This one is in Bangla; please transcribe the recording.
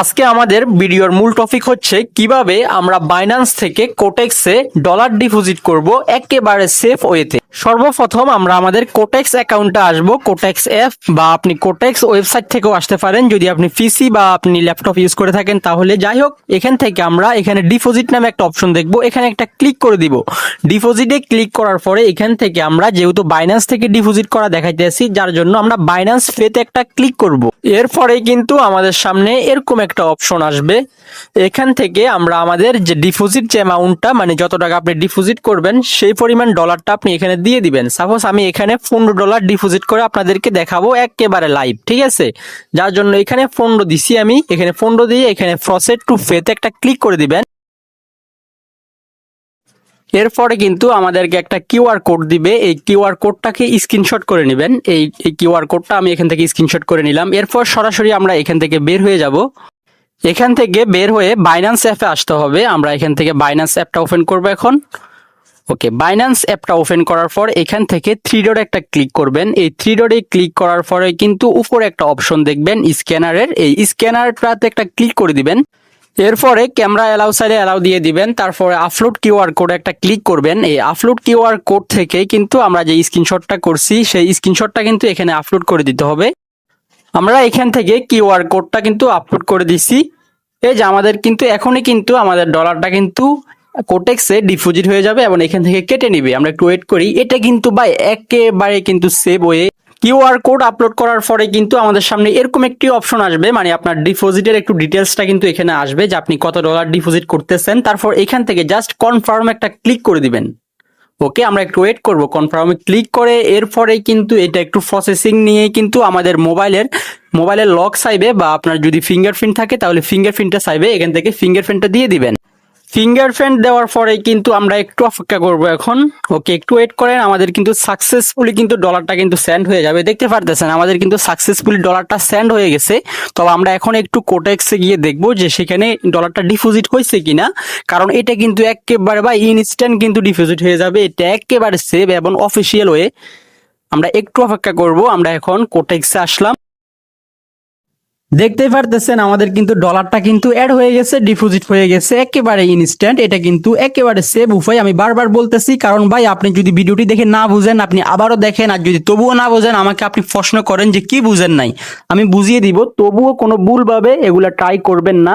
আজকে আমাদের ভিডিওর মূল টপিক হচ্ছে কিভাবে আমরা বাইন্যান্স থেকে কোটেক্সে ডলার ডিপোজিট করব একেবারে সেফ ওয়েতে। সর্বপ্রথম আমরা আমাদের কোটেক্স অ্যাকাউন্টে আসব। কোটেক্স অ্যাপ বা আপনি কোটেক্স ওয়েবসাইট থেকেও আসতে পারেন যদি আপনি পিসি বা আপনি ল্যাপটপ ইউজ করে থাকেন তাহলে। যাই হোক, এখান থেকে আমরা এখানে ডিপোজিট নামে একটা অপশন দেখব, এখানে একটা ক্লিক করে দিব। ডিপোজিটে ক্লিক করার পরে এখান থেকে আমরা যেহেতু বাইন্যান্স থেকে ডিপোজিট করা দেখাইতেছি, যার জন্য আমরা বাইন্যান্স পেতে একটা ক্লিক করব। এরপরে কিন্তু আমাদের সামনে এরকম একটা অপশন আসবে। এখান থেকে আমরা আমাদের যে ডিপোজিট যে অ্যামাউন্টটা, মানে যত টাকা আপনি ডিপোজিট করবেন সেই পরিমাণ ডলারটা আপনি এখানে দিয়ে দিবেন। সাপোজ আমি এখানে $15 ডিপোজিট করে আপনাদেরকে দেখাবো একেবারে লাইভ, ঠিক আছে? যার জন্য এখানে 15 দিছি আমি, এখানে 15 দিয়ে এখানে প্রসেড টু পেতে একটা ক্লিক করে দিবেন। এরপরে কিন্তু আমাদেরকে একটা কিউআর কোড দিবে, এই কিউআর কোডটাকে স্ক্রিনশট করে নেবেন। এই কিউআর কোডটা আমি এখান থেকে স্ক্রিনশট করে নিলাম। এরপর সরাসরি আমরা এখান থেকে বের হয়ে যাব। এখান থেকে বের হয়ে বাইন্যান্স অ্যাপে আসতে হবে। আমরা এখান থেকে বাইন্যান্স অ্যাপটা ওপেন করব এখন। ওকে, বাইন্যান্স অ্যাপটা ওপেন করার পর এখান থেকে থ্রি ডটে একটা ক্লিক করবেন। এই থ্রি ডটে ক্লিক করার পরে কিন্তু উপরে একটা অপশন দেখবেন স্ক্যানারের, এই স্ক্যানারটাতে একটা ক্লিক করে দিবেন। এরপরে ক্যামেরা অ্যালাউ সাইডে অ্যালাউ দিয়ে দিবেন। তারপরে আপলোড কিউআর কোড একটা ক্লিক করবেন। এই আপলোড কিউআর কোড থেকে কিন্তু আমরা যে স্ক্রিনশটটা করছি সেই স্ক্রিনশটটা কিন্তু এখানে আপলোড করে দিতে হবে। আমরা এখান থেকে কিউআর কোডটা কিন্তু আপলোড করে দিছি। এই যে আমাদের কিন্তু এখনই কিন্তু আমাদের ডলারটা কিন্তু কোটেক্সে ডিপোজিট হয়ে যাবে এবং এখান থেকে কেটে নিবে। আমরা একটু ওয়েট করি। এটা কিন্তু ভাই একেবারে কিন্তু save way. QR code upload করার পরে কিন্তু আমাদের সামনে এরকম একটি অপশন আসবে, মানে আপনার ডিপোজিটের একটু ডিটেলসটা কিন্তু এখানে আসবে যে আপনি কত ডলার ডিপোজিট করতেছেন। তারপর এখান থেকে জাস্ট কনফার্ম একটা ক্লিক করে দিবেন। ওকে, আমরা একটু ওয়েট করব। কনফার্মে ক্লিক করে এরপরে কিন্তু এটা একটু প্রসেসিং নিয়ে কিন্তু আমাদের মোবাইলের লক চাইবে, বা আপনার যদি ফিঙ্গারপ্রিন্ট থাকে তাহলে ফিঙ্গারপ্রিন্টটা চাইবে। এখান থেকে ফিঙ্গারপ্রিন্টটা দিয়ে দিবেন। ফিঙ্গারপ্রিন্ট দেওয়ার পরে কিন্তু আমরা একটু অপেক্ষা করব এখন। ওকে, একটু ওয়েট করেন। আমাদের কিন্তু সাকসেসফুলি কিন্তু ডলারটা কিন্তু সেন্ড হয়ে যাবে। দেখতে পারতেছেন আমাদের কিন্তু সাকসেসফুলি ডলারটা সেন্ড হয়ে গেছে। তবে আমরা এখন একটু কোটেক্সে গিয়ে দেখব যে সেখানে ডলারটা ডিপোজিট হয়েছে কিনা, কারণ এটা কিন্তু একেবারে বা ইনস্ট্যান্ট কিন্তু ডিপোজিট হয়ে যাবে। এটা একেবারে সেভ এবং অফিসিয়াল ওয়ে। আমরা একটু অপেক্ষা করব। আমরা এখন কোটেক্সে আসলাম। দেখতেই পারতেছেন আমাদের কিন্তু ডলারটা কিন্তু অ্যাড হয়ে গেছে, ডিপোজিট হয়ে গেছে একেবারে ইনস্ট্যান্ট। এটা কিন্তু একেবারে সেভ উপায়। আমি বারবার বলতেছি, কারণ ভাই আপনি যদি ভিডিওটি দেখে না বুঝেন আপনি আবারও দেখেন, আর যদি তবুও না বুঝেন আমাকে আপনি প্রশ্ন করেন যে কি বুঝেন নাই, আমি বুঝিয়ে দিব। তবুও কোনো ভুলভাবে এগুলা ট্রাই করবেন না।